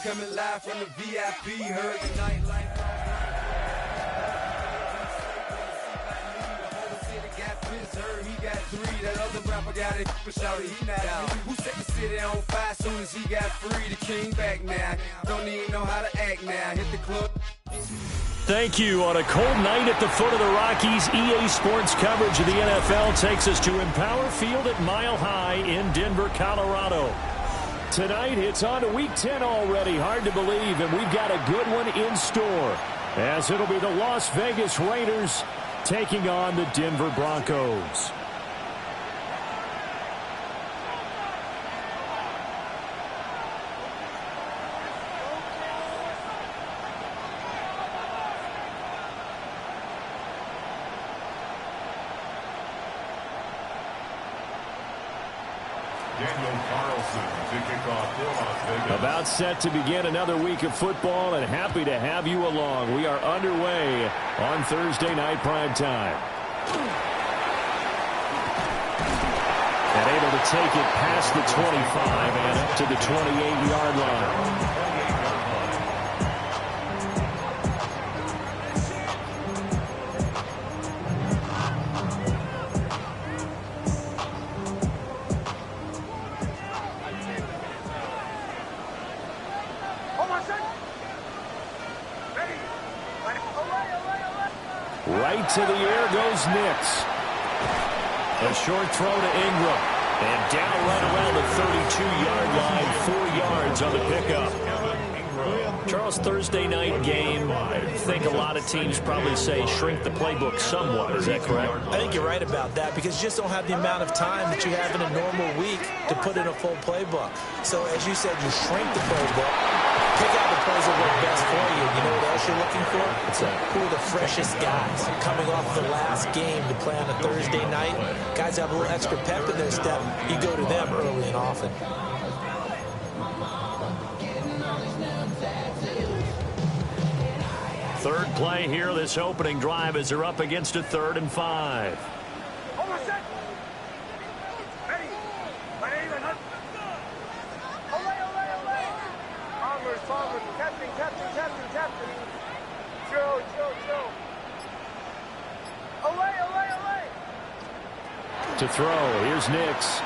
coming live from the VIP. Heard the nightlife. He got 3. That other rapper got it. Shout he not out. Who set the city on fire soon as he got free? The king back now. Don't even know how to act now. Hit the club. Thank you. On a cold night at the foot of the Rockies, EA Sports coverage of the NFL takes us to Empower Field at Mile High in Denver, Colorado. Tonight, it's on to Week 10 already. Hard to believe, and we've got a good one in store, as it'll be the Las Vegas Raiders taking on the Denver Broncos. About set to begin another week of football, and happy to have you along. We are underway on Thursday night prime time. And able to take it past the 25 and up to the 28-yard line. Right to the air goes Nix. A short throw to Ingram. And down right around the 32-yard line, 4 yards on the pickup. Charles, Thursday night game, I think a lot of teams probably say shrink the playbook somewhat. Is that correct? I think you're right about that, because you just don't have the amount of time that you have in a normal week to put in a full playbook. So, as you said, you shrink the playbook, pick out the plays that work best for you. You know what else you're looking for? Who are the freshest guys coming off the last game to play on a Thursday night? Guys have a little extra pep in their step. You go to them early and often. Third play here, this opening drive, as they're up against a 3rd and 5. To throw, here's Nix.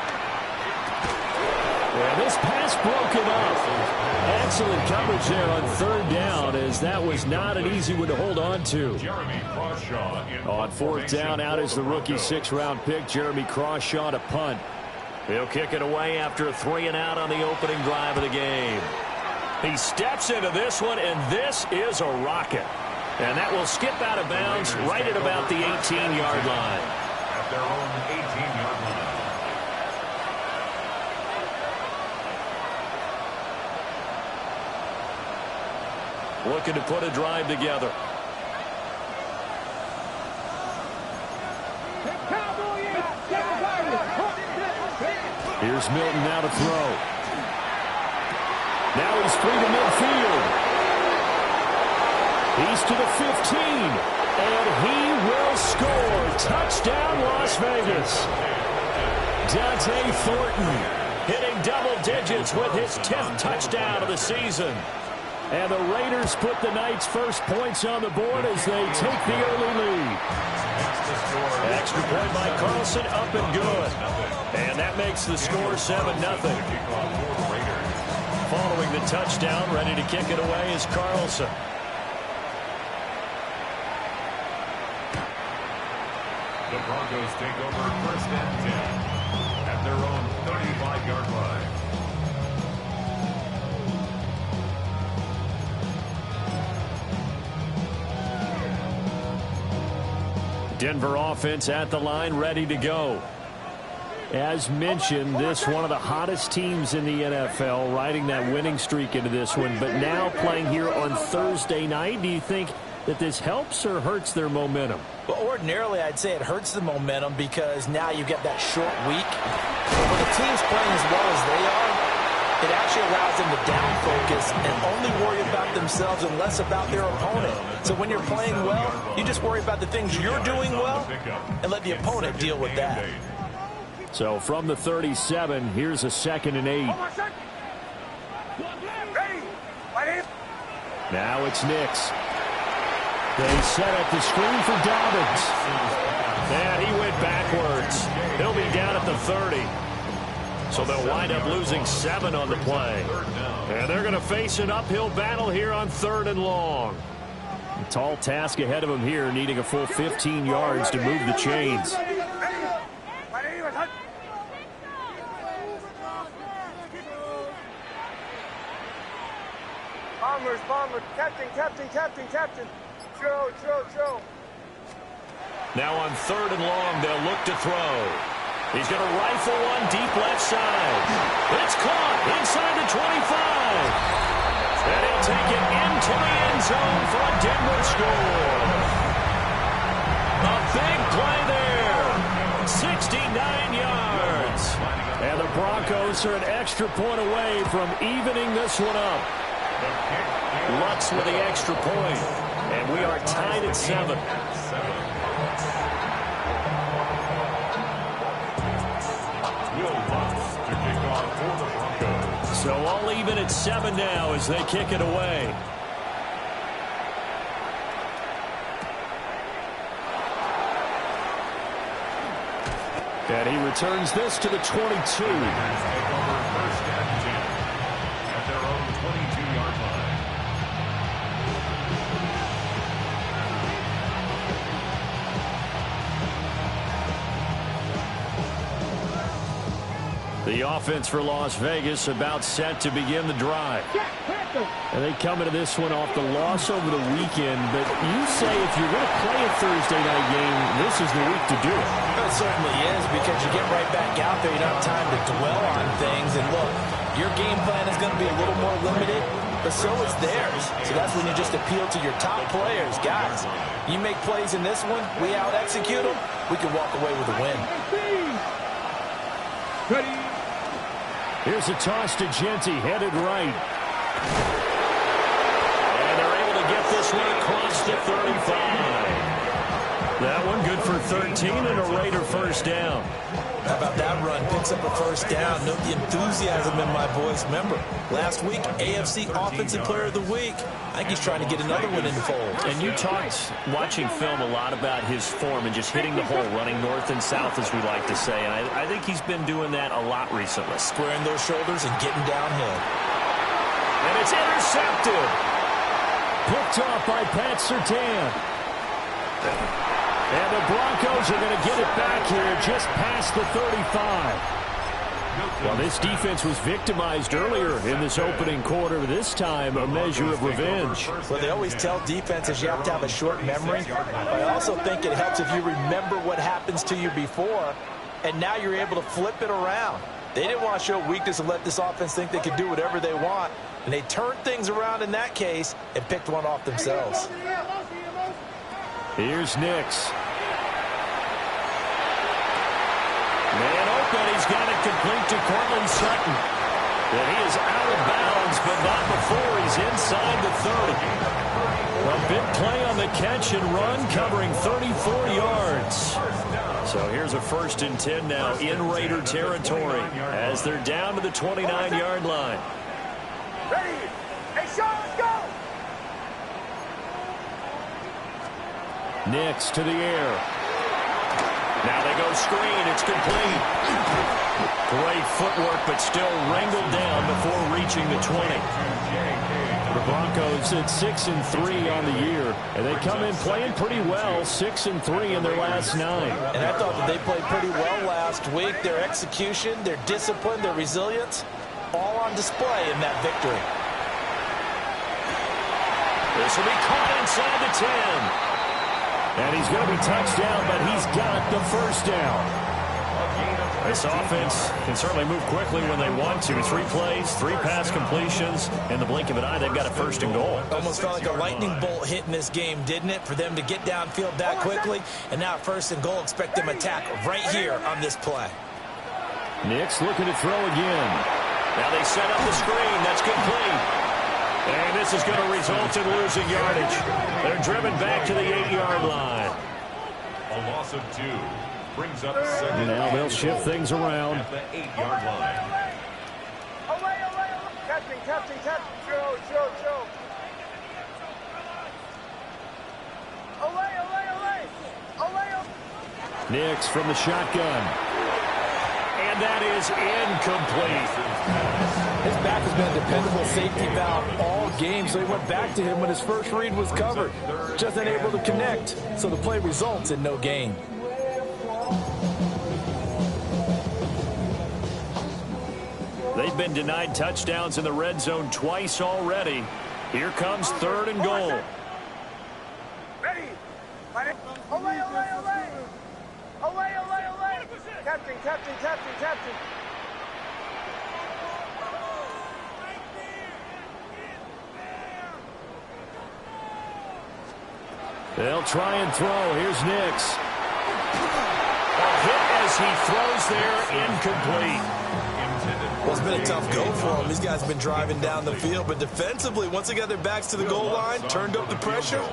Yeah, this pass broken up. Excellent coverage there on 3rd down, as that was not an easy one to hold on to. On 4th down, out is the rookie 6th-round pick, Jeremy Crawshaw, to punt. He'll kick it away after a 3-and-out on the opening drive of the game. He steps into this one, and this is a rocket. And that will skip out of bounds right at about the 18-yard line. At their own 18-yard line. Looking to put a drive together. Here's Milton now to throw. Now he's free to midfield. He's to the 15. And he will score. Touchdown, Las Vegas. Dante Thornton hitting double digits with his 10th touchdown of the season. And the Raiders put the night's first points on the board as they take the early lead. Extra point by Carlson, up and good. And that makes the score 7-0. Following the touchdown, ready to kick it away is Carlson. The Broncos take over 1st and 10 at their own 35-yard line. Denver offense at the line, ready to go. As mentioned, this one of the hottest teams in the NFL, riding that winning streak into this one, but now playing here on Thursday night. Do you think that this helps or hurts their momentum? Well, ordinarily, I'd say it hurts the momentum, because now you get that short week. But when the team's playing as well as they are, it actually allows them to down focus and only worry about themselves and less about their opponent. So when you're playing well, you just worry about the things you're doing well and let the opponent deal with that. So from the 37, here's a 2nd and 8. Now it's Nix. They set up the screen for Dobbins. And he went backwards. He'll be down at the 30. So they'll wind up losing 7 on the play. And they're going to face an uphill battle here on 3rd and long. A tall task ahead of them here, needing a full 15 yards to move the chains. Bombers, captain. Throw. Now on 3rd and long, they'll look to throw. He's going to rifle one deep left side. It's caught inside the 25. And he'll take it into the end zone for a Denver score. A big play there. 69 yards. And the Broncos are an extra point away from evening this one up. Lutz with the extra point. And we are tied at 7. So all even at 7 now as they kick it away. And he returns this to the 22. At their own 22-yard line. The offense for Las Vegas about set to begin the drive. And they come into this one off the loss over the weekend. But you say if you're going to play a Thursday night game, this is the week to do it. It certainly is, because you get right back out there. You don't have time to dwell on things. And look, your game plan is going to be a little more limited, but so is theirs. So that's when you just appeal to your top players. Guys, you make plays in this one, we out-execute them, we can walk away with a win. Ready. Here's a toss to Genti, headed right. And they're able to get this one across the 35. That one good for 13 and a Raider first down. How about that run? Picks up a first down. Note the enthusiasm in my voice. Remember, last week, AFC Offensive Player of the Week. I think he's trying to get another one in the fold. And you talked, watching film, a lot about his form and just hitting the hole, running north and south, as we like to say. And I think he's been doing that a lot recently. Squaring those shoulders and getting downhill. And it's intercepted. Picked off by Pat Surtain. And the Broncos are going to get it back here just past the 35. Well, this defense was victimized earlier in this opening quarter. This time, a measure of revenge. Well, they always tell defenses you have to have a short memory. I also think it helps if you remember what happens to you before, and now you're able to flip it around. They didn't want to show weakness and let this offense think they could do whatever they want, and they turned things around in that case and picked one off themselves. Here's Nix. Man open, he's got it complete to Cortland Sutton. And he is out of bounds, but not before he's inside the 30. A big play on the catch and run, covering 34 yards. So here's a 1st and 10 now in Raider territory as they're down to the 29-yard line. Ready. Hey, Sean, let's go. Nix to the air. Now they go screen. It's complete. Great footwork, but still wrangled down before reaching the 20. The Broncos at 6-3 on the year, and they come in playing pretty well, 6-3 in their last 9. And I thought that they played pretty well last week. Their execution, their discipline, their resilience, all on display in that victory. This will be caught inside the 10. And he's going to be touched down, but he's got the first down. This offense can certainly move quickly when they want to. 3 plays, 3 pass completions. In the blink of an eye, they've got a 1st and goal. Almost felt like a lightning bolt hit in this game, didn't it? For them to get downfield that quickly. And now 1st and goal, expect them to attack right here on this play. Nix looking to throw again. Now they set up the screen. That's complete. And this is going to result in losing yardage. They're driven back to the 8-yard line. A loss of 2 brings up 2nd. Now they'll shift things around. At the 8-yard line. Away. Captain. Throw. Nix from the shotgun. And that is incomplete. His back has been a dependable safety valve all game, so he went back to him when his first read was covered. Just unable to connect, so the play results in no gain. They've been denied touchdowns in the red zone twice already. Here comes 3rd and goal. Ready? Olay, olay, olay! Olay, olay, olay! Captain, captain, captain, captain! They'll try and throw. Here's Nix. A hit as he throws there, incomplete. Well, it's been a tough go for him. These guys have been driving down the field, but defensively, once they got their backs to the goal line, turned up the pressure,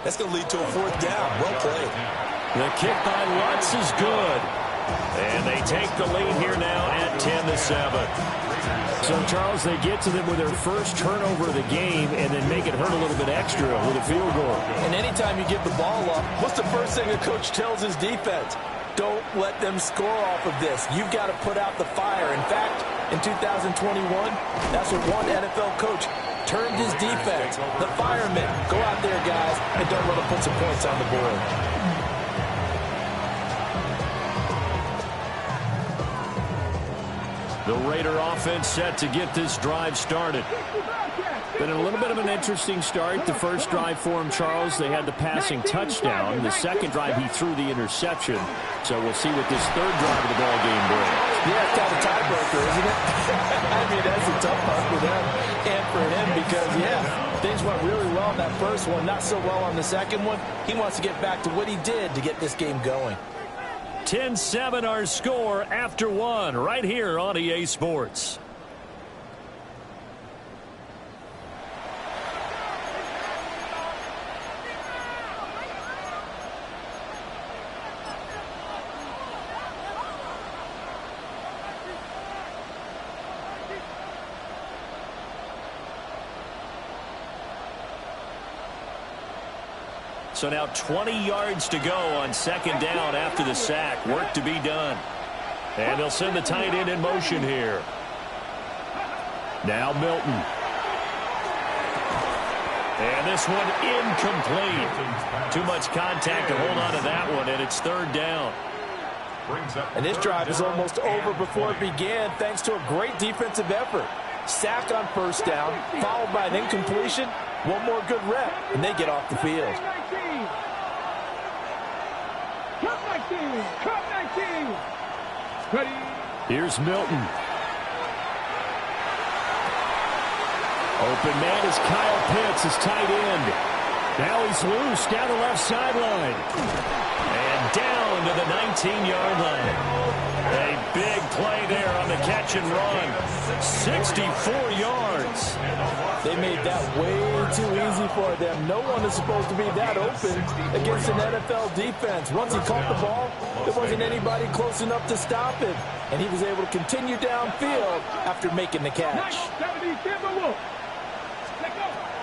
that's going to lead to a 4th down. Well played. The kick by Lutz is good. And they take the lead here now at 10-7. So, Charles, they get to them with their first turnover of the game and then make it hurt a little bit extra with a field goal. And anytime you give the ball up, what's the first thing a coach tells his defense? Don't let them score off of this. You've got to put out the fire. In fact, in 2021, that's what one NFL coach turned his defense. The firemen. Go out there, guys, and don't let them put some points on the board. The Raider offense set to get this drive started. Been a little bit of an interesting start. The first drive for him, Charles, they had the passing touchdown. The second drive, he threw the interception. So we'll see what this 3rd drive of the ball game brings. Yeah, it's kind of a tiebreaker, isn't it? I mean, that's a tough one for them and for him because, yeah, things went really well in that first one, not so well on the second one. He wants to get back to what he did to get this game going. 10-7 our score after 1 right here on EA Sports. So now 20 yards to go on 2nd down after the sack. Work to be done. And they'll send the tight end in motion here. Now Milton. And this one incomplete. Too much contact to hold on to that one, and it's 3rd down. And this drive is almost over before it began thanks to a great defensive effort. Sack on 1st down, followed by an incompletion. One more good rep, and they get off the field. Here's Milton. Open man is Kyle Pitts, his tight end. Now he's loose down the left sideline. And down to the 19-yard line. A big play there on the catch and run. 64 yards. They made that way too easy for them. No one is supposed to be that open against an NFL defense. Once he caught the ball, there wasn't anybody close enough to stop him. And he was able to continue downfield after making the catch.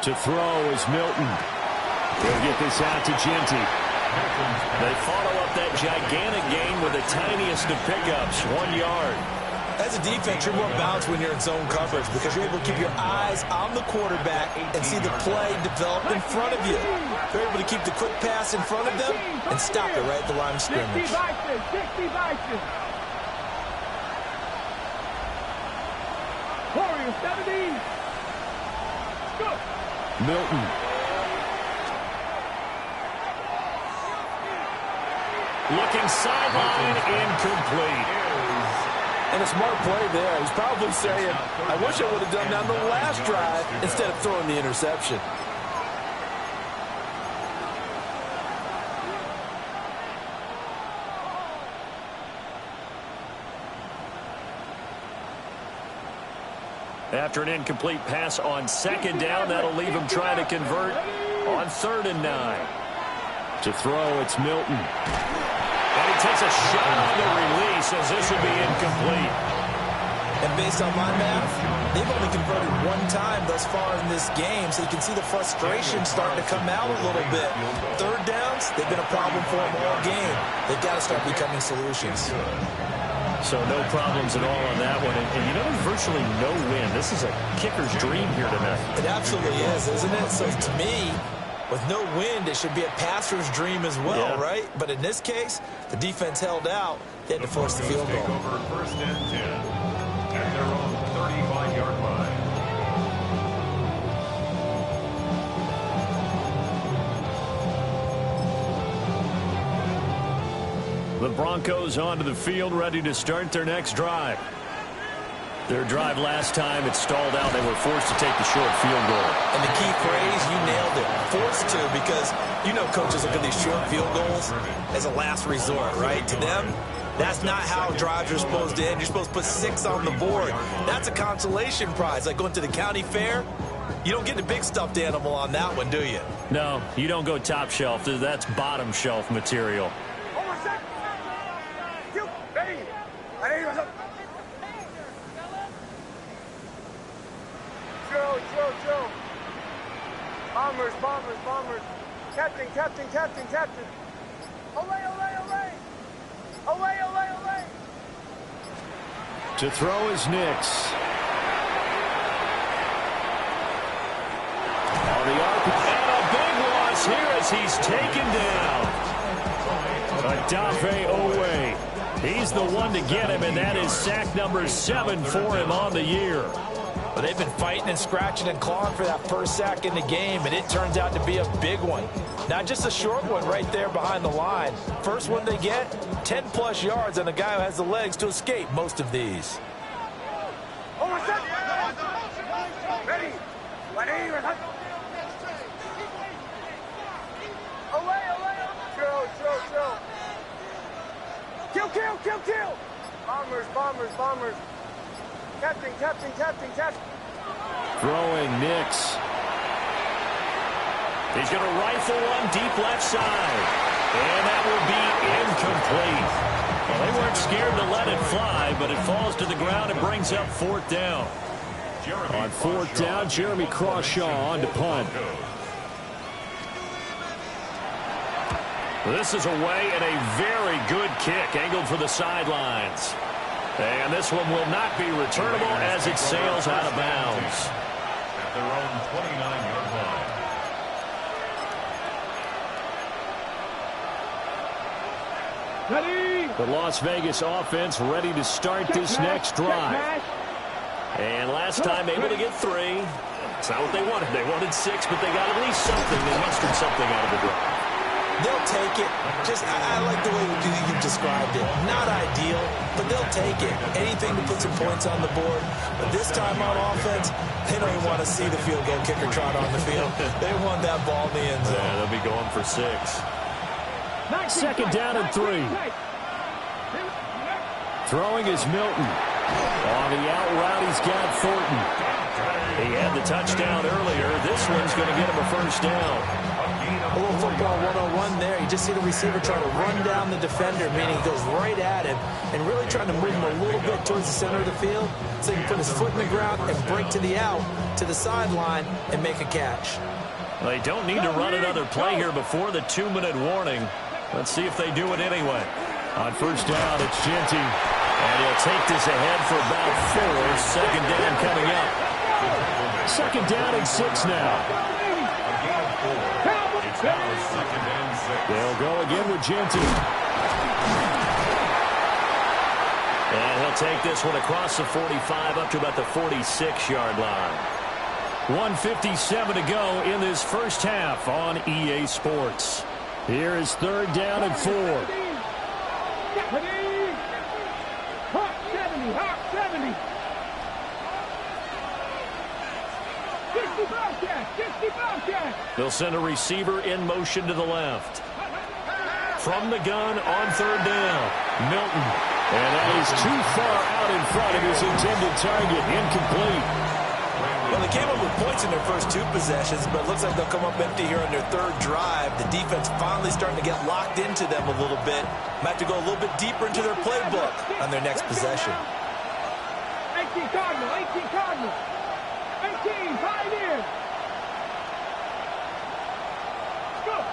To throw is Milton. He'll get this out to Genty. They follow up that gigantic gain with the tiniest of pickups, 1 yard. As a defense, you're more balanced when you're in zone coverage because you're able to keep your eyes on the quarterback and see the play develop in front of you. You're able to keep the quick pass in front of them and stop it right at the line of scrimmage. Milton. Looking sideline, incomplete. And a smart play there. He's probably saying, I wish I would have done that on the last drive instead of throwing the interception. After an incomplete pass on 2nd down, that'll leave him trying to convert on 3rd and 9. To throw, it's Milton. And he takes a shot on the release as this will be incomplete. And based on my math, they've only converted one time thus far in this game, so you can see the frustration starting to come out a little bit. Third downs, they've been a problem for them all game. They've got to start becoming solutions. So no problems at all on that one. And you know, there's virtually no win. This is a kicker's dream here tonight. It absolutely is, isn't it? So to me, with no wind, it should be a passer's dream as well, right? But in this case, the defense held out. They had to force the field goal. Over first and 10 at their own 35-yard line. The Broncos onto the field, ready to start their next drive. Their drive last time, it stalled out. They were forced to take the short field goal. And the key phrase, you nailed it, forced to, because you know coaches look at these short field goals as a last resort, right? To them, that's not how drives are supposed to end. You're supposed to put 6 on the board. That's a consolation prize. Like going to the county fair, you don't get the big stuffed animal on that one, do you? No, you don't go top shelf. That's bottom shelf material. Joe. Bombers. Captain. Away. To throw is Nix. On the RP. And a big loss here as he's taken down. Adafe Owe. He's the one to get him, and that is sack number 7 for him on the year. But they've been fighting and scratching and clawing for that first sack in the game, and it turns out to be a big one. Not just a short one right there behind the line. First one they get, 10-plus yards, and a guy who has the legs to escape most of these. Ready. Away. Kill. Bombers. Captain. Throwing Nix. He's going to rifle one deep left side. And that will be incomplete. Well, they weren't scared to let it fly, but it falls to the ground and brings up 4th down. On 4th down, Jeremy Crawshaw on to punt. This is away and a very good kick, angled for the sidelines. And this one will not be returnable as it sails out of bounds. At their own 29-yard line. Ready. The Las Vegas offense ready to start this next drive. And last time able to get 3. It's not what they wanted. They wanted 6, but they got at least something. They mustered something out of the drive. They'll take it. I like the way you described it. Not ideal, but they'll take it. Anything to put some points on the board. But this time on offense, they don't even want to see the field goal kicker trot on the field. They want that ball in the end zone. Yeah, they'll be going for 6. 2nd down and 3. Throwing is Milton. On the out route, he's got Thornton. He had the touchdown earlier. This one's going to get him a 1st down. A little football 101 there. You just see the receiver trying to run down the defender, meaning he goes right at him and really trying to move him a little bit towards the center of the field so he can put his foot in the ground and break to the out, to the sideline, and make a catch. They don't need to run another play here before the 2-minute warning. Let's see if they do it anyway. On 1st down, it's Genty. And he'll take this ahead for about 4. 2nd down coming up. 2nd down and 6 now. They'll go again with Genty. And he'll take this one across the 45 up to about the 46-yard line. 1:57 to go in this first half on EA Sports. Here is 3rd down and 4. Hawk 70. 60 Bobcat. They'll send a receiver in motion to the left. From the gun on 3rd down, Milton. And that is too far out in front of his intended target. Incomplete. Well, they came up with points in their first 2 possessions, but it looks like they'll come up empty here on their 3rd drive. The defense finally starting to get locked into them a little bit. Might have to go a little bit deeper into their playbook on their next possession. Hey, 18 Cardinal, 18 Cardinal. 18, Pioneer. Go.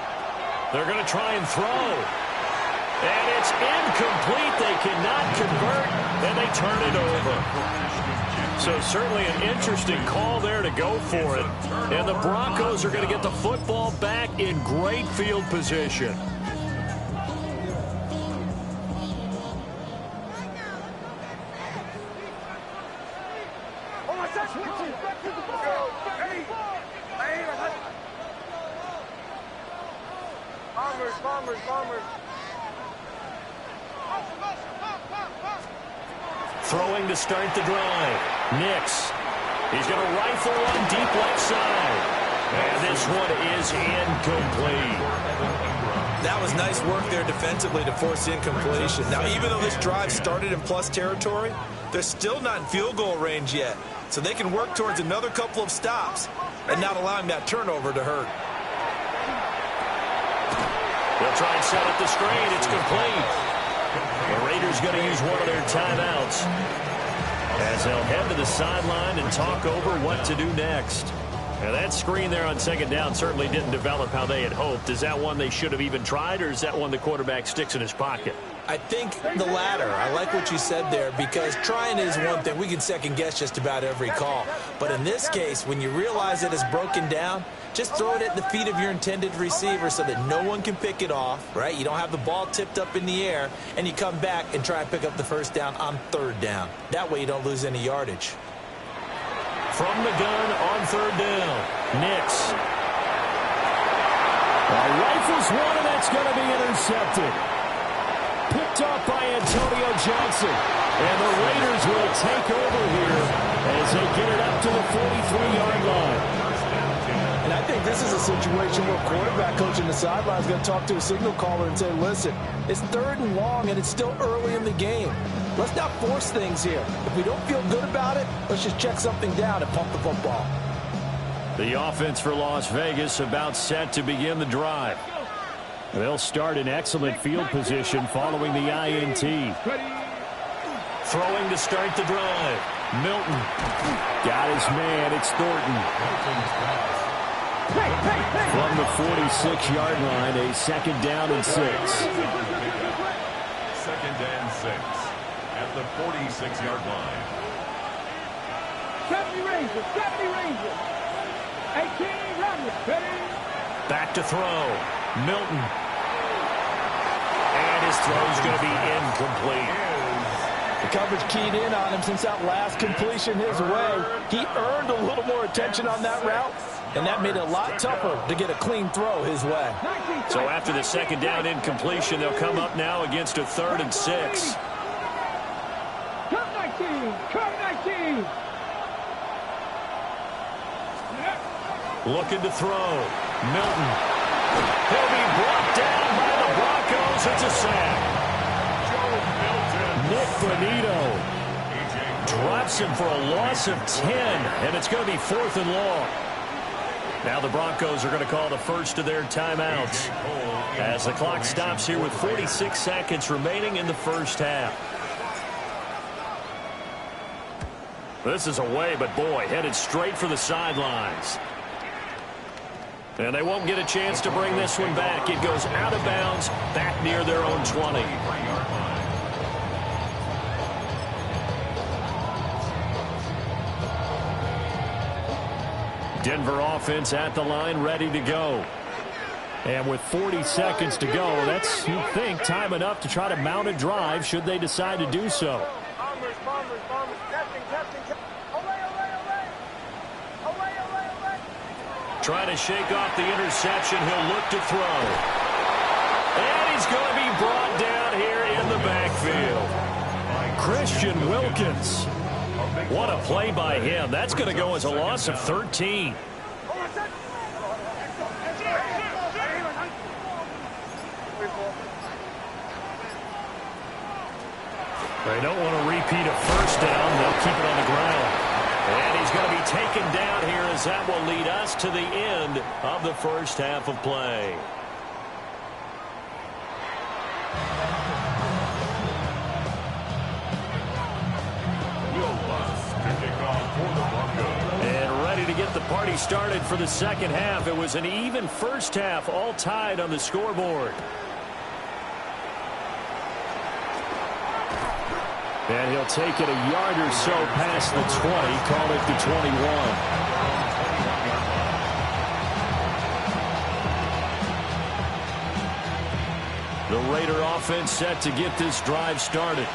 They're going to try and throw. And it's incomplete. They cannot convert, and they turn it over. So certainly an interesting call there to go for it. And the Broncos are going to get the football back in great field position. Bombers. Throwing to start the drive. Nix. He's going to rifle one deep left side. And this one is incomplete. That was nice work there defensively to force incompletion. Now, even though this drive started in plus territory, they're still not in field goal range yet. So they can work towards another couple of stops and not allowing that turnover to hurt. They'll try and set up the screen. It's complete. The Raiders going to use one of their timeouts as they'll head to the sideline and talk over what to do next. Now that screen there on second down certainly didn't develop how they had hoped. Is that one they should have even tried, or is that one the quarterback sticks in his pocket? I think the latter. I like what you said there, because trying is one thing. We can second guess just about every call. But in this case, when you realize it is broken down, just throw it at the feet of your intended receiver so that no one can pick it off, right? You don't have the ball tipped up in the air, and you come back and try and pick up the first down on third down. That way you don't lose any yardage. From the gun on third down, Nix. Rifles one, and that's going to be intercepted. Picked off by Antonio Johnson. And the Raiders will take over here as they get it up to the 43-yard line. And I think this is a situation where quarterback coach in the sideline is going to talk to a signal caller and say, listen, it's third and long and it's still early in the game. Let's not force things here. If we don't feel good about it, let's just check something down and pump the football. The offense for Las Vegas about set to begin the drive. They'll start in excellent field position following the INT. Throwing to start the drive. Milton. Got his man. It's Thornton. From the 46-yard line, a second down and 6. Second and 6 at the 46-yard line. 70 Rangers. 18 Rangers. Ready? Back to throw. Milton. And his throw's going to be incomplete. The coverage keyed in on him since that last completion his way. He earned a little more attention on that route, and that made it a lot tougher to get a clean throw his way. So after the second down incompletion, they'll come up now against a 3rd and 6. Come 19. Looking to throw. Milton. He'll be brought down by the Broncos. It's a sack. Nick Bonito drops him for a loss of 10, and it's going to be 4th and long. Now the Broncos are going to call the first of their timeouts as the clock stops here with 46 seconds remaining in the first half. This is away, but boy, headed straight for the sidelines. And they won't get a chance to bring this one back. It goes out of bounds, back near their own 20. Denver offense at the line, ready to go. And with 40 seconds to go, that's, you'd think, time enough to try to mount a drive should they decide to do so. Bombers. Captain. Trying to shake off the interception. He'll look to throw. And he's going to be brought down here in the backfield. Christian Wilkins. What a play by him. That's going to go as a loss of 13. They don't want to repeat a first down. They'll keep it on the ground. And he's going to be taken down here as that will lead us to the end of the first half of play. Will Bus get the party started for the second half. It was an even first half, all tied on the scoreboard. And he'll take it a yard or so past the 20, call it the 21. The Raider offense set to get this drive started.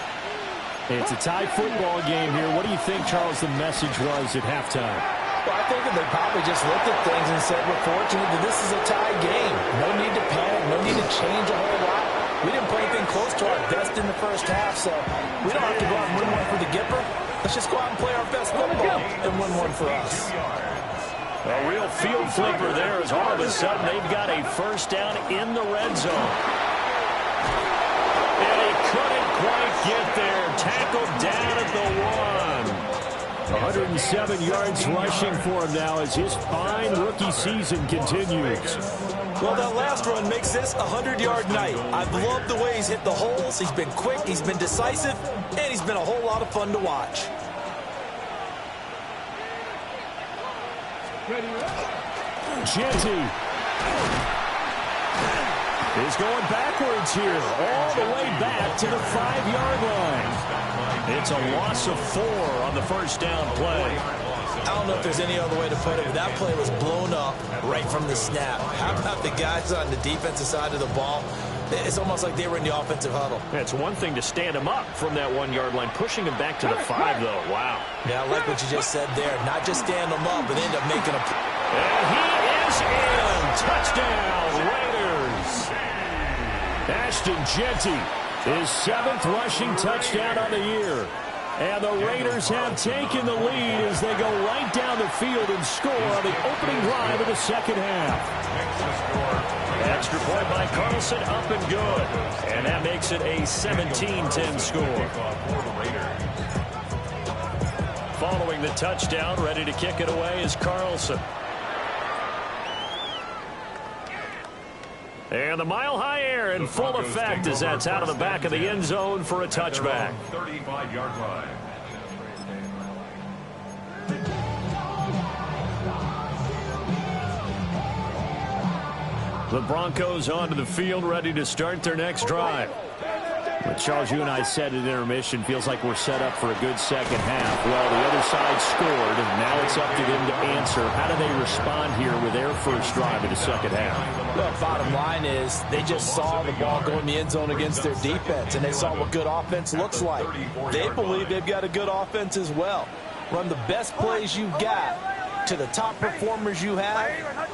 It's a tie football game here. What do you think, Charles, the message was at halftime? Well, I think they probably just looked at things and said, we're fortunate that this is a tie game. No need to panic. No need to change a whole lot. We didn't play anything close to our best in the first half, so we don't have to go out and win one for the Gipper. Let's just go out and play our best football and win one for us. A real field flipper there as all of a sudden they've got a first down in the red zone. And he couldn't quite get there. Tackled down at the 1. 107 yards rushing for him now as his fine rookie season continues. Well, that last run makes this a 100-yard night. I've loved the way he's hit the holes. He's been quick, he's been decisive, and he's been a whole lot of fun to watch. Jetty is going backwards here, all the way back to the 5-yard line. It's a loss of 4 on the first down play. I don't know if there's any other way to put it, but that play was blown up right from the snap. How about the guys on the defensive side of the ball? It's almost like they were in the offensive huddle. Yeah, it's one thing to stand him up from that 1-yard line, pushing him back to the 5, though. Wow. Yeah, I like what you just said there. Not just stand him up, but end up making a... And he is in. Touchdown, Raiders. Ashton Jeanty, his 7th rushing touchdown on the year. And the Raiders have taken the lead as they go right down the field and score on the opening drive of the second half. Extra point by Carlson, up and good. And that makes it a 17-10 score. Following the touchdown, ready to kick it away is Carlson. And the mile-high air in full effect as that's out of the back of the end zone for a touchback. 35-yard line. The Broncos onto the field, ready to start their next drive. But Charles, you and I said at intermission, feels like we're set up for a good second half. Well, the other side scored, and now it's up to them to answer. How do they respond here with their first drive in the second half? Well, bottom line is they just saw the ball go in the end zone against their defense, and they saw what good offense looks like. They believe they've got a good offense as well. Run the best plays you've got to the top performers you have,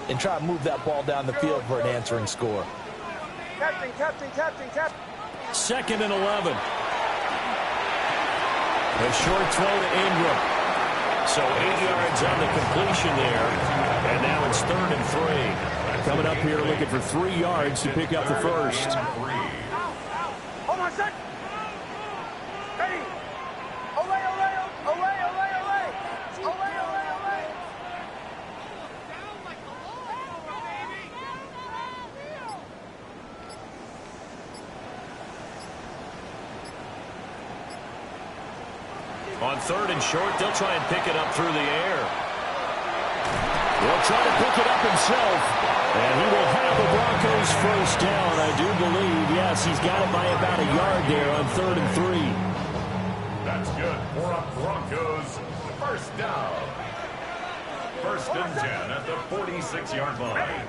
and try to move that ball down the field for an answering score. Captain. 2nd and 11. A short throw to Ingram. So 8 yards on the completion there. And now it's 3rd and 3. Coming up here looking for 3 yards to pick up the first. Hold on, set. Ready. Olay. On 3rd and short, they'll try and pick it up through the air. He'll try to pick it up himself. And he will have the Broncos first down, I do believe. Yes, he's got it by about a yard there on 3rd and 3. That's good for a Broncos first down. 1st and 10 at the 46-yard line.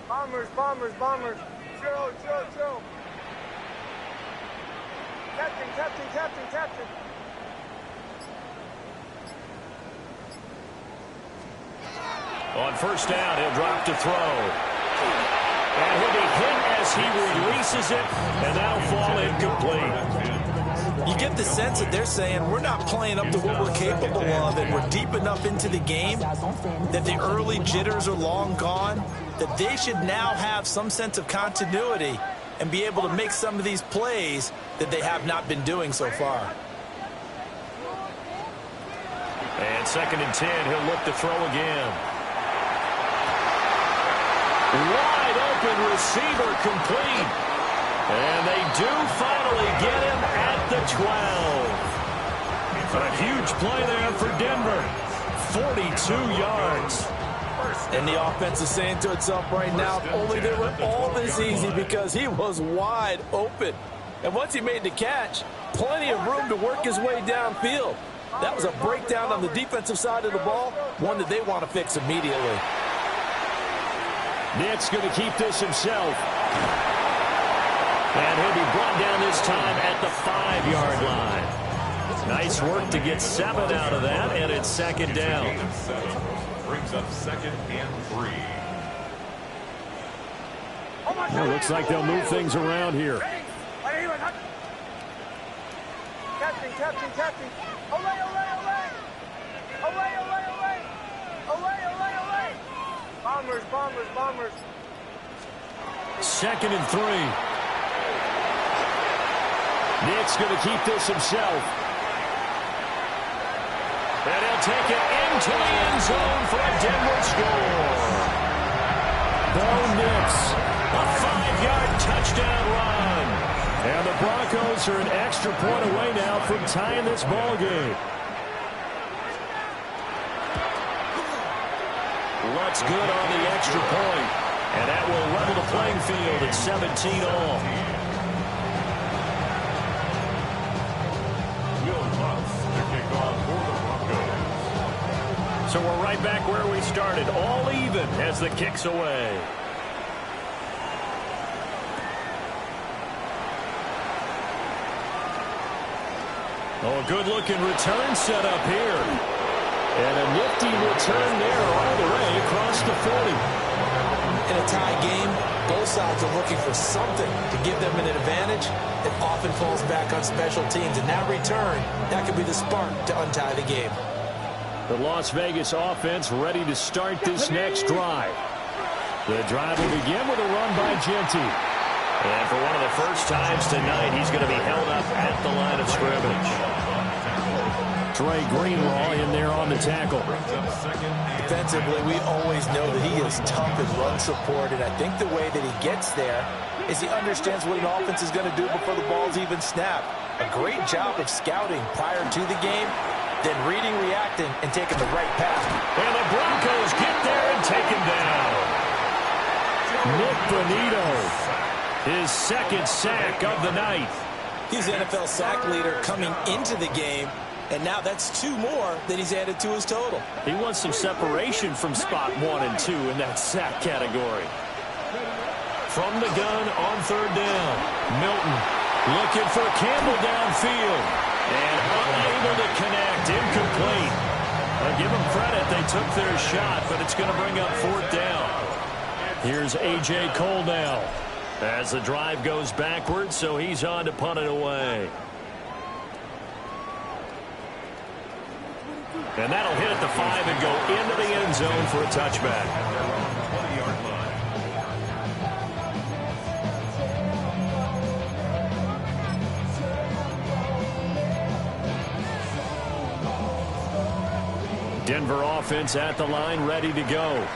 Bombers. Chill. Captain. On first down, he'll drop to throw. And he'll be hit as he releases it, and that'll fall incomplete. You get the sense that they're saying we're not playing up to what we're capable of, and we're deep enough into the game that the early jitters are long gone, that they should now have some sense of continuity and be able to make some of these plays that they have not been doing so far. And 2nd and 10, he'll look to throw again. Wide open receiver complete. And they do finally get him at the 12. A huge play there for Denver. 42 yards. And the offense is saying to itself right now, if only they were all this easy, because he was wide open. And once he made the catch, plenty of room to work his way downfield. That was a breakdown on the defensive side of the ball, one that they want to fix immediately. Nick's going to keep this himself. And he'll be brought down this time at the 5-yard line. Nice work to get 7 out of that, and it's second down. Brings up 2nd and 3. Well, looks like they'll move things around here. Captain. Olay. Bombers. 2nd and 3. Nick's going to keep this himself. And he'll take it into the end zone for a Denver score. Bo Nix, a 5-yard touchdown run. And the Broncos are an extra point away now from tying this ball game. Looks good on the extra point. And that will level the playing field at 17 all. So we're right back where we started, all even as the kick's away. Oh, a good-looking return set up here. And a nifty return there all the way across the 40. In a tie game, both sides are looking for something to give them an advantage. It often falls back on special teams. And that return, that could be the spark to untie the game. The Las Vegas offense ready to start this next drive. The drive will begin with a run by Genty. And for one of the first times tonight, he's going to be held up at the line of scrimmage. Trey Greenlaw in there on the tackle. Defensively, we always know that he is tough in run support, and I think the way that he gets there is he understands what an offense is going to do before the ball's even snapped. A great job of scouting prior to the game, then reading, reacting, and taking the right path. And the Broncos get there and take him down. Nick Bonito, his 2nd sack of the night. He's the NFL sack leader coming into the game, and now that's 2 more that he's added to his total. He wants some separation from spot 1 and 2 in that sack category. From the gun on 3rd down, Milton looking for Campbell downfield. And unable to connect, incomplete. I'll give them credit, they took their shot, but it's going to bring up 4th down. Here's A.J. Cole now as the drive goes backwards, so he's on to punt it away. And that'll hit at the 5 and go into the end zone for a touchback. 20-yard line. Denver offense at the line, ready to go.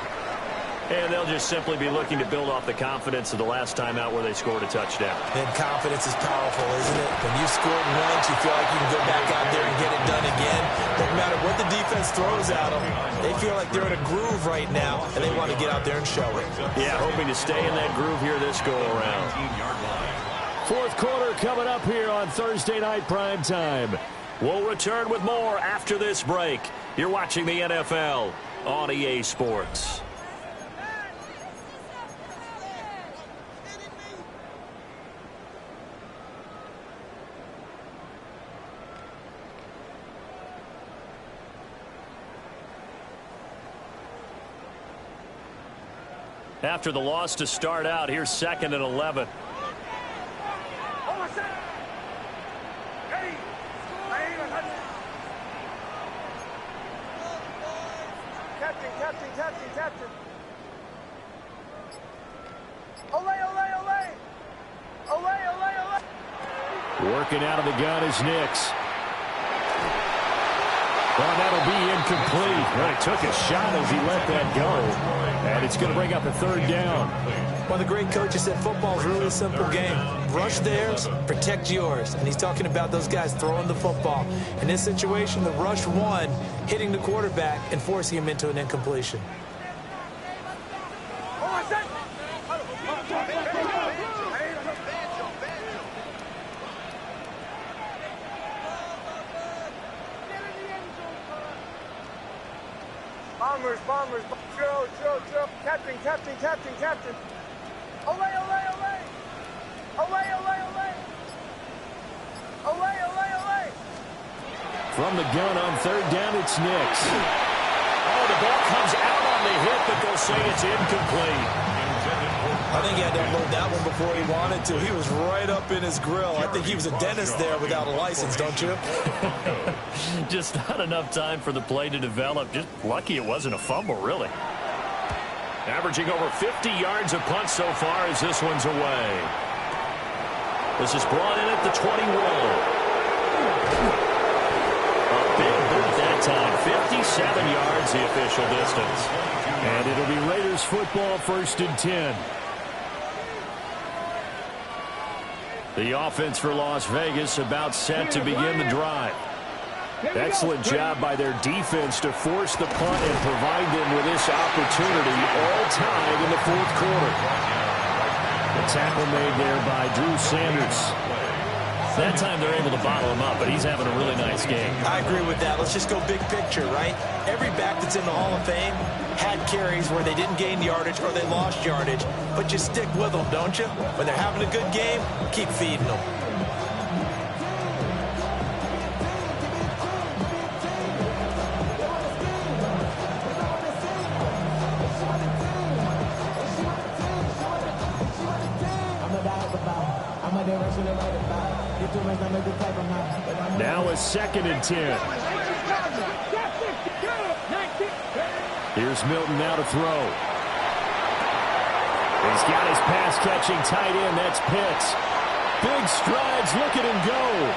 And they'll just simply be looking to build off the confidence of the last time out where they scored a touchdown. And confidence is powerful, isn't it? When you scored once, you feel like you can go back out there and get it done again. No matter what the defense throws at them, they feel like they're in a groove right now, and they want to get out there and show it. Yeah, hoping to stay in that groove here this go-around. 4th quarter coming up here on Thursday Night Primetime. We'll return with more after this break. You're watching the NFL on EA Sports. After the loss to start out, here's 2nd and 11. Captain. Olay. Working out of the gun is Nix. Well, that'll be incomplete. Well, he took a shot as he let that go. And it's going to bring up a third down. One of the great coaches said football is really a simple game. Rush theirs, protect yours. And he's talking about those guys throwing the football. In this situation, the rush one, hitting the quarterback and forcing him into an incompletion. Bombers, drill. Captain. Olay. From the gun on third down, it's Nix. Oh, the ball comes out on the hit, but they'll say it's incomplete. I think he had to unload that one before he wanted to. He was right up in his grill. I think he was a dentist there without a license, don't you? Just not enough time for the play to develop. Just lucky it wasn't a fumble, really. Averaging over 50 yards a punt so far as this one's away. This is brought in at the 21. A big boot that time. 57 yards the official distance. And it'll be Raiders football, 1st and 10. The offense for Las Vegas about set to begin the drive. Excellent job by their defense to force the punt and provide them with this opportunity, all tied in the 4th quarter. The tackle made there by Drew Sanders. That time they're able to bottle him up, but he's having a really nice game. I agree with that. Let's just go big picture, right? Every back that's in the Hall of Fame had carries where they didn't gain yardage or they lost yardage, but you stick with them, don't you? When they're having a good game, keep feeding them. Now a 2nd and 10. Here's Milton now to throw. He's got his pass-catching tight end. That's Pitts. Big strides. Look at him go.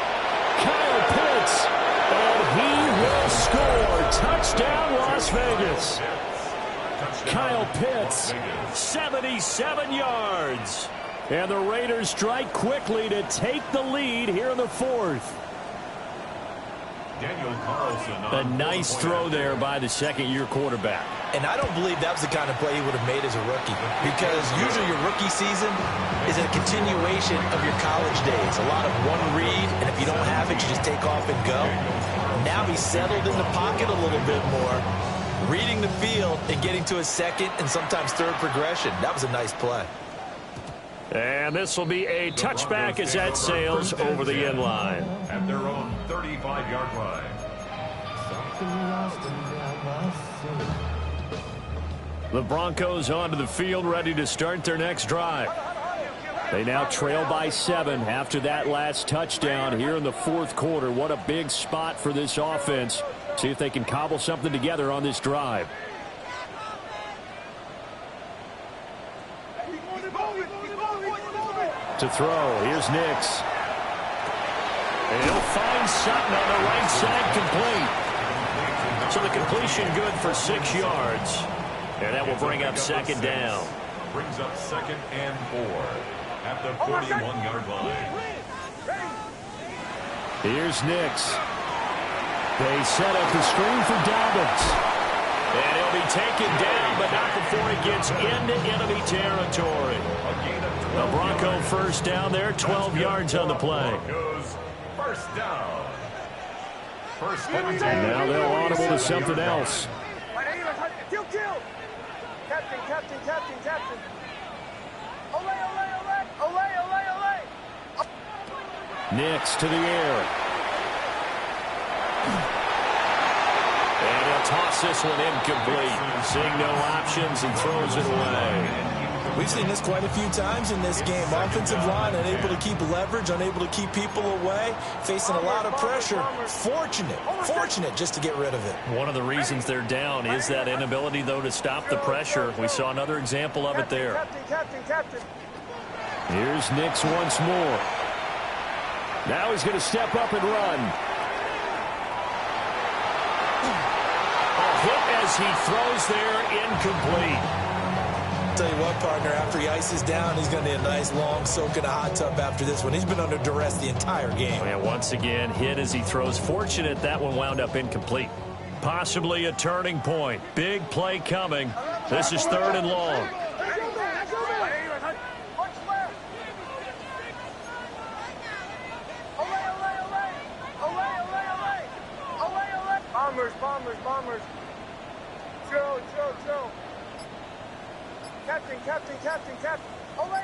Kyle Pitts. And he will score. Touchdown, Las Vegas. Kyle Pitts, 77 yards. And the Raiders strike quickly to take the lead here in the 4th. A nice throw there by the second-year quarterback. And I don't believe that was the kind of play he would have made as a rookie, because usually your rookie season is a continuation of your college days. A lot of one read, and if you don't have it, you just take off and go. Now he's settled in the pocket a little bit more, reading the field and getting to his second and sometimes third progression. That was a nice play. And this will be a touchback as that sails over the end line. At their own 35-yard line. The Broncos onto the field, ready to start their next drive. They now trail by 7 after that last touchdown here in the 4th quarter. What a big spot for this offense. See if they can cobble something together on this drive. To throw, here's Nix. And he'll find Sutton on the right side, complete. So the completion good for 6 yards. And that will bring up 2nd down. Brings up 2nd and 4 at the 41-yard line. Here's Nix. They set up the screen for Dobbins. And he'll be taken down, but not before he gets into enemy territory. The Bronco first down there, 12 yards on the play. First down. And now they'll audible to something else. Captain. Olay. Nix to the air. And he'll toss this one incomplete. Seeing no options and throws it away. We've seen this quite a few times in this game. Offensive line unable to keep leverage, unable to keep people away, facing a lot of pressure. Fortunate just to get rid of it. One of the reasons they're down is that inability, though, to stop the pressure. We saw another example of it there. Captain. Here's Nix once more. Now he's going to step up and run. as he throws there, incomplete. Tell you what, partner, after he ices down, he's going to need a nice long soak in a hot tub after this one. He's been under duress the entire game. And once again, hit as he throws. Fortunate that one wound up incomplete. Possibly a turning point. Big play coming. This is 3rd and long. Bombers. Chill. Captain. Olay.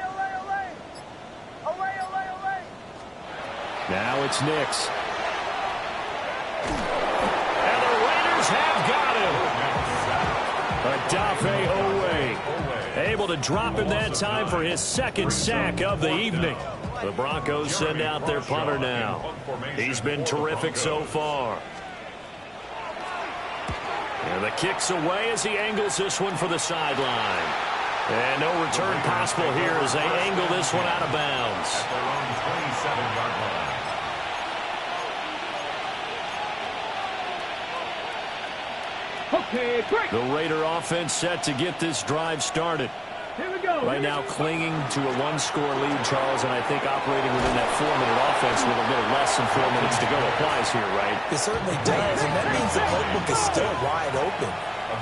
Now it's Nix. And the Raiders have got him. Adafe Owe. Able to drop him that time for his 2nd sack of the evening. The Broncos send out their punter now. He's been terrific so far. And the kick's away as he angles this one for the sideline. And no return possible here as they angle this one out of bounds. Okay, break. The Raider offense set to get this drive started. Here we go. Right now clinging to a 1-score lead, Charles, and I think operating within that 4-minute offense with a little less than 4 minutes to go applies here, right? It certainly does, and that means the playbook is still wide open.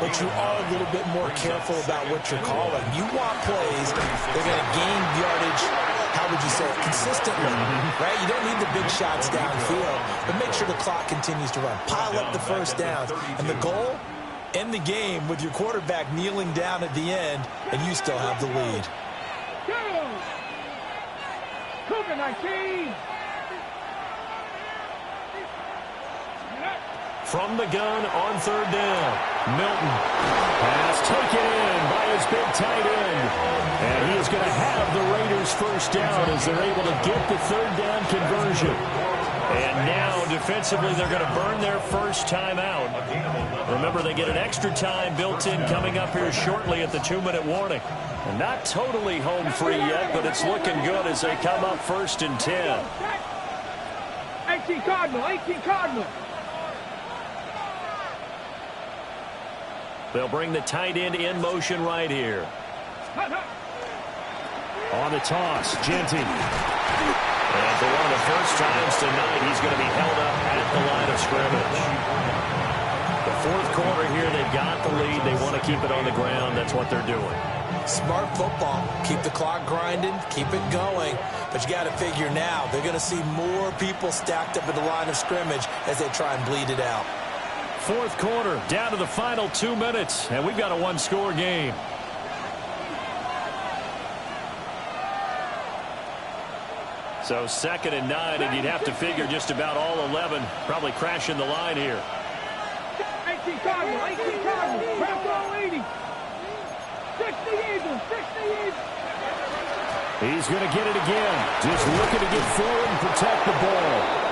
But you are a little bit more careful about what you're calling. You want plays that are going to gain yardage, how would you say it, consistently, right? You don't need the big shots downfield, but make sure the clock continues to run. Pile up the first downs. And the goal? End the game with your quarterback kneeling down at the end, and you still have the lead. Go! Cougar 19. From the gun on 3rd down. Milton. Pass taken in by his big tight end. And he is going to have the Raiders first down as they're able to get the 3rd down conversion. And now, defensively, they're going to burn their first time out. Remember, they get an extra time built in coming up here shortly at the 2-minute warning. And not totally home free yet, but it's looking good as they come up 1st and 10. 18 Cardinal. They'll bring the tight end in motion right here. On the toss, Genty. And for one of the first times tonight, he's going to be held up at the line of scrimmage. The 4th quarter here, they've got the lead. They want to keep it on the ground. That's what they're doing. Smart football. Keep the clock grinding. Keep it going. But you got to figure now, they're going to see more people stacked up at the line of scrimmage as they try and bleed it out. 4th quarter, down to the final 2 minutes, and we've got a 1-score game. So 2nd and 9, and you'd have to figure just about all 11 probably crashing the line here. 18 Cardinal. Broncos 80. 60 Eagles. He's going to get it again. Just looking to get forward and protect the ball.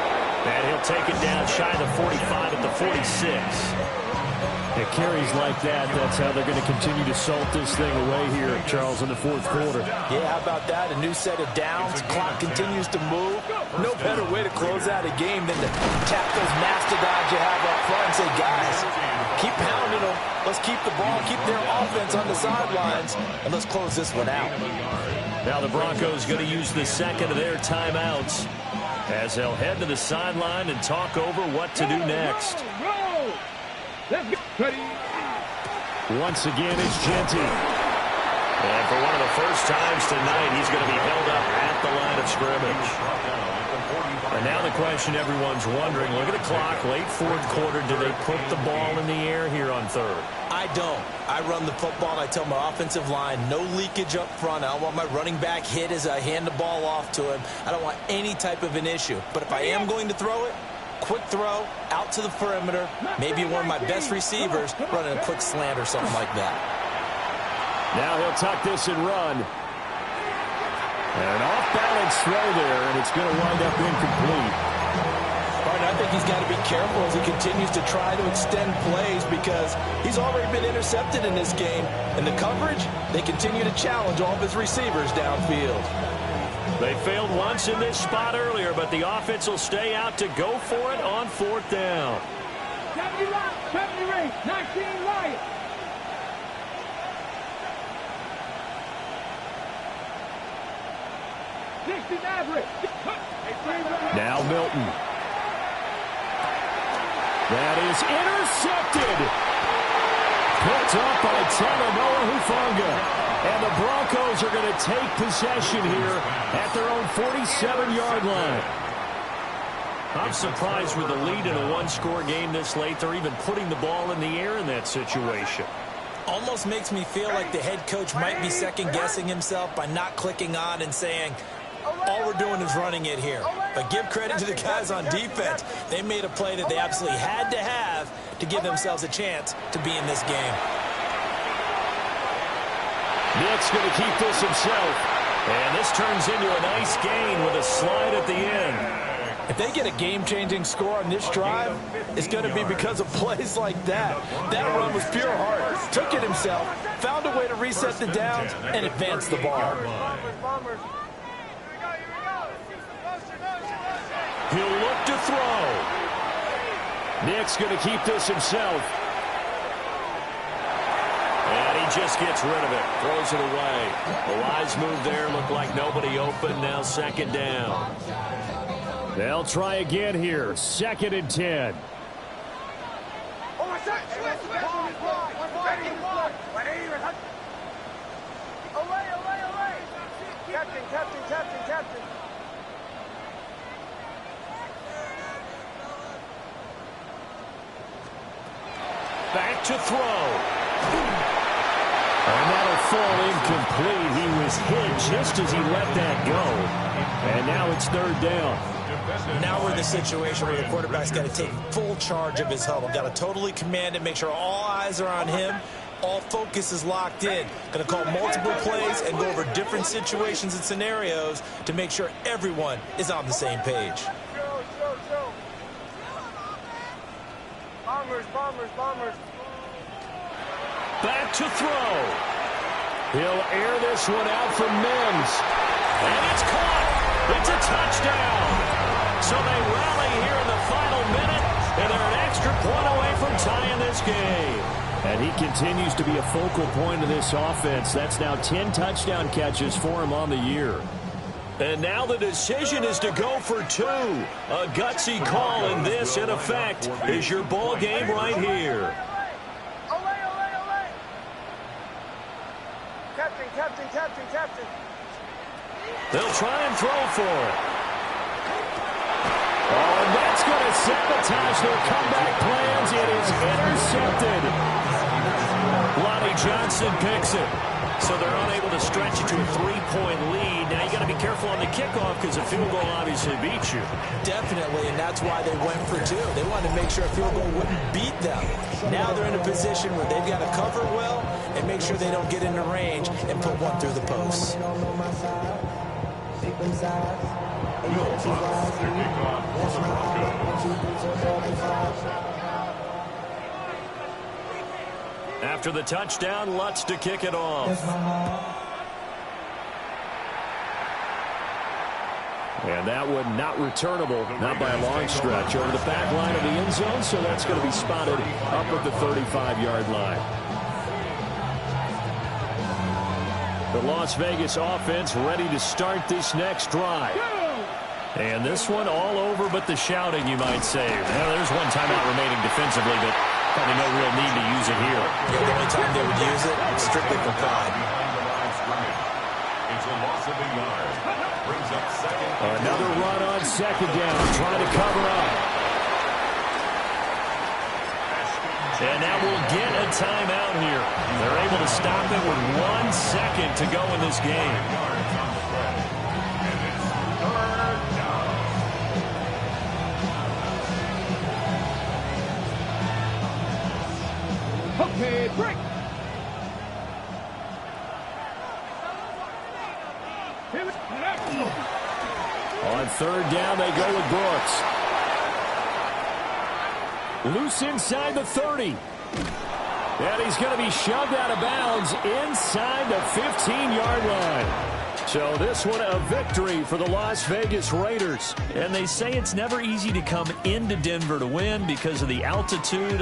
And he'll take it down shy of the 45 at the 46. It carries like that. That's how they're going to continue to salt this thing away here, Charles, in the 4th quarter. Yeah, how about that? A new set of downs. Clock continues to move. No better way to close out a game than to tap those mastodons you have up front and say, guys, keep pounding them. Let's keep the ball, keep their offense on the sidelines, and let's close this one out. Now the Broncos going to use the 2nd of their timeouts as they'll head to the sideline and talk over what to do next. Let's go. Ready. Once again, it's Genty. And for one of the first times tonight, he's going to be held up at the line of scrimmage. And now the question everyone's wondering, look at the clock, late 4th quarter, do they put the ball in the air here on 3rd? I don't. I run the football, and I tell my offensive line, no leakage up front. I don't want my running back hit as I hand the ball off to him. I don't want any type of an issue. But if I am going to throw it, quick throw, out to the perimeter, maybe one of my best receivers running a quick slant or something like that. Now he'll tuck this and run. And an off-balance throw there, and it's going to wind up incomplete. I think he's got to be careful as he continues to try to extend plays because he's already been intercepted in this game. And the coverage, they continue to challenge all of his receivers downfield. They failed once in this spot earlier, but the offense will stay out to go for it on 4th down. 70 Lions, 19 Lions. Now Milton. That is intercepted. Picked up by Talanoa Hufanga. And the Broncos are going to take possession here at their own 47-yard line. I'm surprised with the lead in a one-score game this late. They're even putting the ball in the air in that situation. Almost makes me feel like the head coach might be second-guessing himself by not clicking on and saying, all we're doing is running it here. But give credit to the guys on defense. They made a play that they absolutely had to have to give themselves a chance to be in this game. Nick's going to keep this himself. And this turns into a nice gain with a slide at the end. If they get a game-changing score on this drive, it's going to be because of plays like that. That run was pure heart. Took it himself, found a way to reset the downs, and advance the ball. He'll look to throw. Nick's going to keep this himself. And he just gets rid of it. Throws it away. The wise move there. Looked like nobody open. Now second down. They'll try again here. 2nd and 10. Captain. Back to throw. And that'll fall incomplete. He was hit just as he let that go. And now it's 3rd down. Now we're in the situation where the quarterback's got to take full charge of his huddle. Got to totally command it, make sure all eyes are on him. All focus is locked in. Going to call multiple plays and go over different situations and scenarios to make sure everyone is on the same page. Bombers. Back to throw. He'll air this one out for Mims. And it's caught. It's a touchdown. So they rally here in the final minute, and they're an extra point away from tying this game. And he continues to be a focal point of this offense. That's now 10 touchdown catches for him on the year. And now the decision is to go for 2. A gutsy call, and this, in effect, is your ball game right here. Captain. They'll try and throw for it. Oh, and that's going to sabotage their comeback plans. It is intercepted. Lonnie Johnson picks it. So they're unable to stretch it to a 3-point lead. Now you got to be careful on the kickoff because a field goal obviously beats you. Definitely, and that's why they went for 2. They wanted to make sure a field goal wouldn't beat them. Now they're in a position where they've got to cover well and make sure they don't get into range and put one through the post. After the touchdown, Lutz to kick it off. And that one not returnable, not by a long stretch, over the back line of the end zone, so that's going to be spotted up at the 35-yard line. The Las Vegas offense ready to start this next drive. And this one all over but the shouting, you might say. Well, there's one timeout remaining defensively, but probably no real need to use it here. Yeah, the only time they would use it, strictly for pride. It's a loss of a yard. Brings up second. Another run on 2nd down, trying to cover up. And now we'll get a timeout here. They're able to stop it with 1 second to go in this game. Okay, break. On 3rd down, they go with Brooks. Loose inside the 30. And he's going to be shoved out of bounds inside the 15-yard line. So this one a victory for the Las Vegas Raiders. And they say it's never easy to come into Denver to win because of the altitude.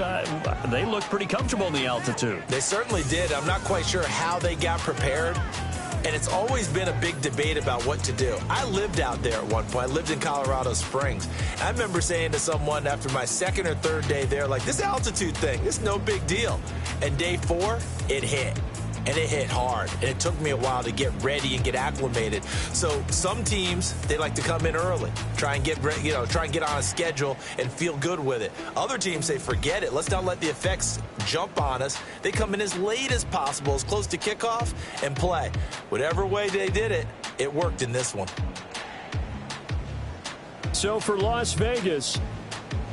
They look pretty comfortable in the altitude. They certainly did. I'm not quite sure how they got prepared. And it's always been a big debate about what to do. I lived out there at one point. I lived in Colorado Springs. I remember saying to someone after my second or third day there, like, this altitude thing, this is no big deal. And day 4, it hit. And it hit hard. And it took me a while to get ready and get acclimated. So some teams, they like to come in early, try and get on a schedule and feel good with it. Other teams say, forget it. Let's not let the effects jump on us. They come in as late as possible, as close to kickoff, and play. Whatever way they did it, it worked in this one. So for Las Vegas,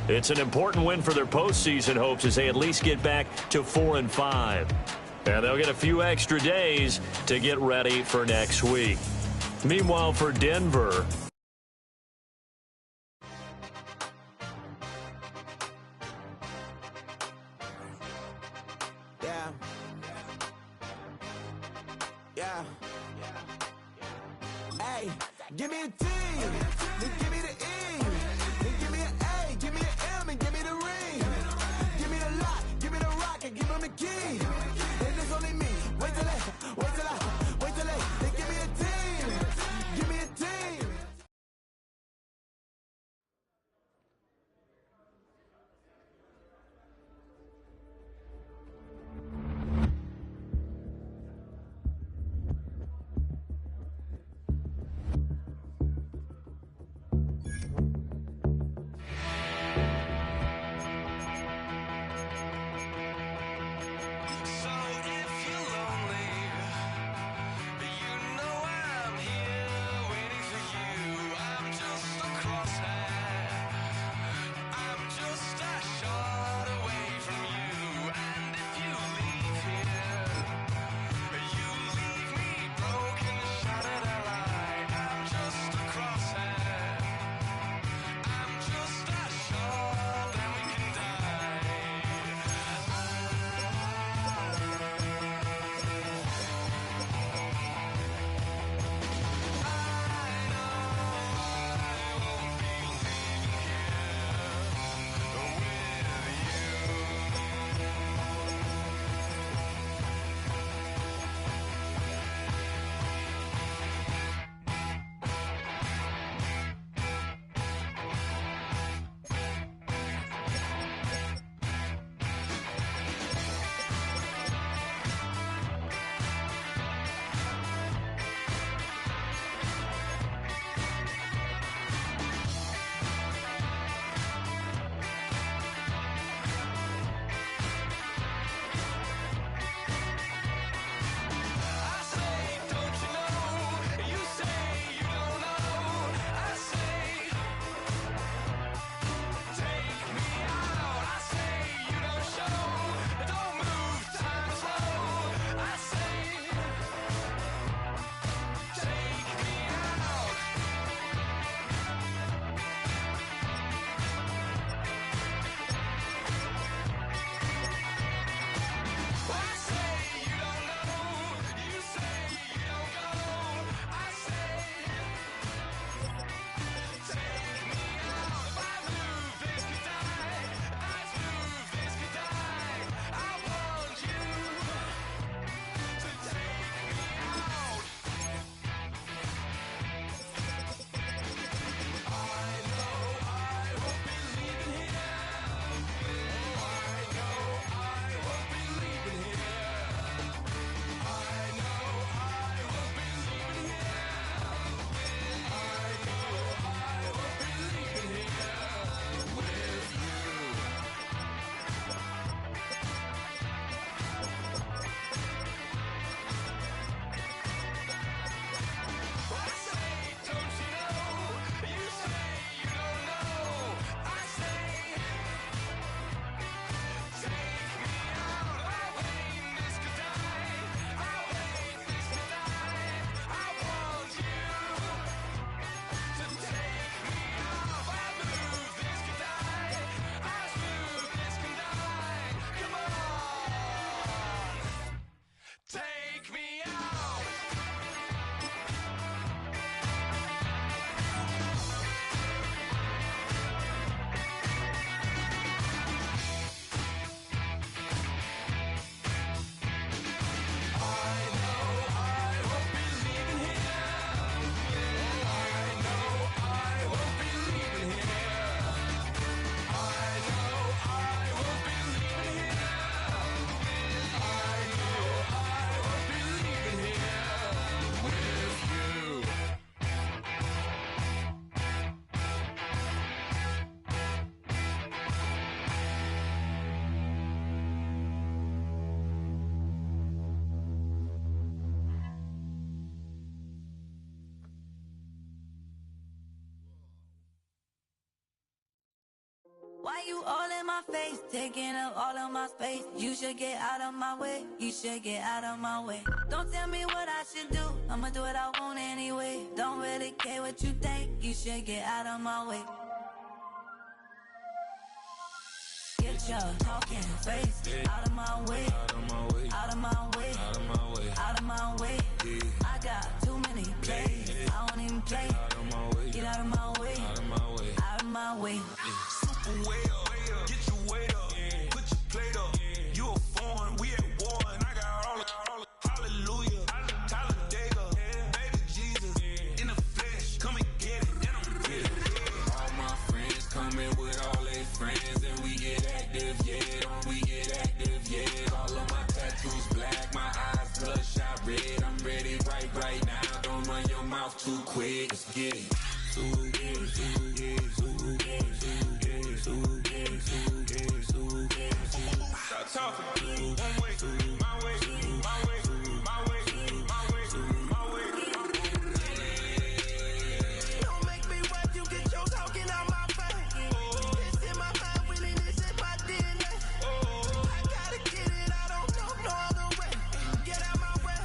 it's an important win for their postseason hopes as they at least get back to 4-5. And they'll get a few extra days to get ready for next week. Meanwhile, for Denver, Yeah. Hey, give me a T, then give me the E, then give me an A, give me an M, and give me the ring. Give me the lock, give me the rock, and give them the key. And it's only me. Wait till they give me a team. Give me a team. Why you all in my face, taking up all of my space? You should get out of my way, you should get out of my way. Don't tell me what I should do, I'ma do what I want anyway. Don't really care what you think, you should get out of my way. Get your talking face out of my way, out of my way, out of my way, out of my way, out of my way. I got too many plays, I don't even play. Out of my way, get out of my way, out of my way, out of my way. Super way up, get your weight up, put your plate up. You a foreign, we at war, and I got all the hallelujah, Talladega, baby Jesus, in the flesh, come and get it, and I'm with it. All my friends coming with all their friends, and we get active, yeah, don't we get active, yeah. All of my tattoos black, my eyes bloodshot red, I'm ready right now, don't run your mouth too quick, let's get it. Stop talking. One way, my way, my way, my way, my way, my way. Don't make me wait, you get your talking out my face. It's in my mind, really, this is my DNA. I gotta get it, I don't know no other way. Get out my way.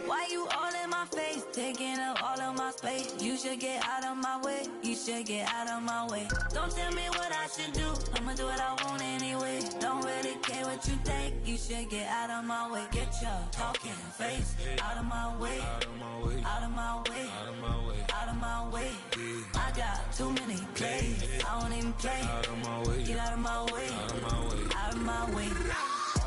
Why you all in my face, taking up all of my space? You should get out of my way, you should get out of my way. Don't tell me what I should do, I'ma do what I want anyway. Don't really care what you think, you should get out of my way. Get your talking face out of my way, out of my way, out of my way, out of my way, out of my way. I got too many plays, I don't even play. Out of my way, get out of my way, out of my way, out of my way.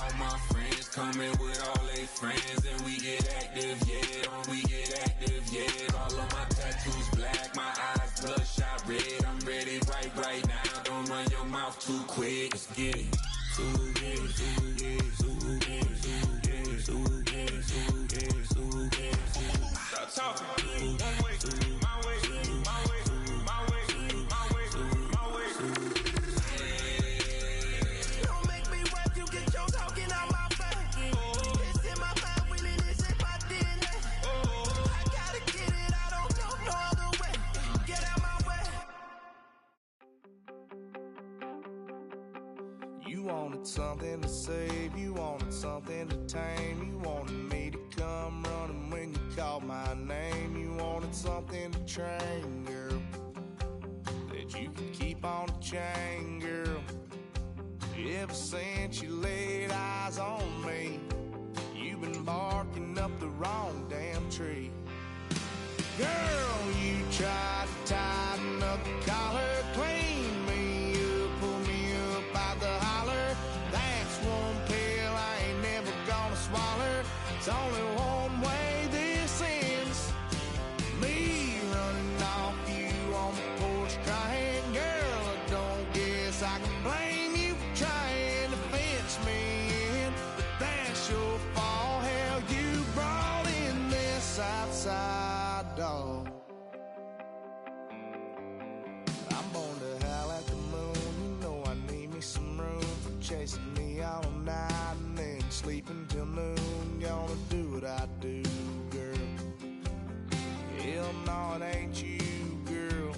All my friends coming with all their friends, and we get active, yeah, don't we get active, yeah. All of my tattoos black, my eyes bloodshot red, I'm ready right now, don't run your mouth too quick, let's get it. Stop talking. One way, my way, my way, my way, my way, my way. Don't make me wait, you get your talking out my face. It's in my mind, really, this is my DNA. I gotta get it, I don't know no other way. Get out my way. You wanted something to save, you wanted something to tame, you wanted me to come running when you called my name, you wanted something to train, girl, that you could keep on the chain, girl. Ever since you laid eyes on me, you've been barking up the wrong damn tree. Girl, you tried to tighten up the collar, clean me up, pull me up out the holler. That's one pill I ain't never gonna swallow. It's only one way this ends. Me running off you on the porch crying. Girl, I don't guess I can blame you for trying to fence me in, but that's your fault. Hell, you brought in this outside dog. I'm born to howl at the moon. You know I need me some room for chasing me all night and then sleeping till noon. Gonna do what I do, girl. Hell no, it ain't you, girl.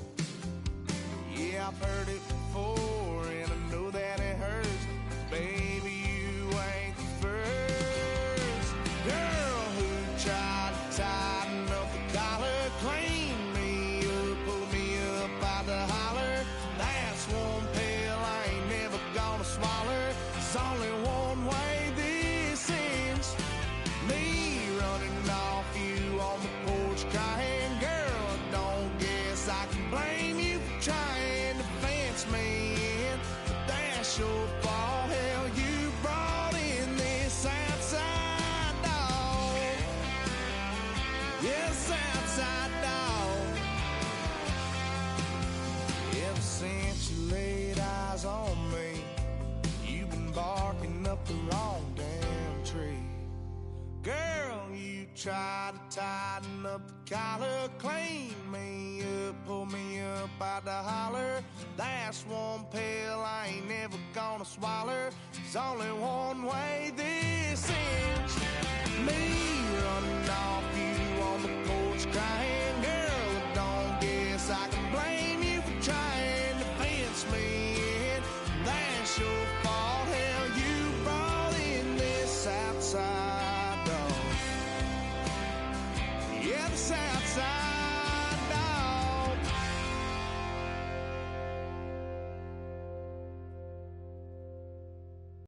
Yeah, I've heard it before and I know that it hurts. Baby, you ain't the first girl who tried to tighten up the collar, clean me up, pull me up out the holler. That's one pill I ain't never gonna swallow. It's only one way this ends. Me running off you on the porch crying. Girl, I don't guess I can blame you for trying to fence me in, but that's your fault. Hell, you brought in this outside dog. Yes, outside dog. Ever since you laid eyes on me, you've been barking up the wrong damn tree. Girl, you tried to tighten up the collar, clean me up, pull me up out the holler. That's one pill I ain't never gonna swallow. There's only one way this ends. Me running off you on the porch crying.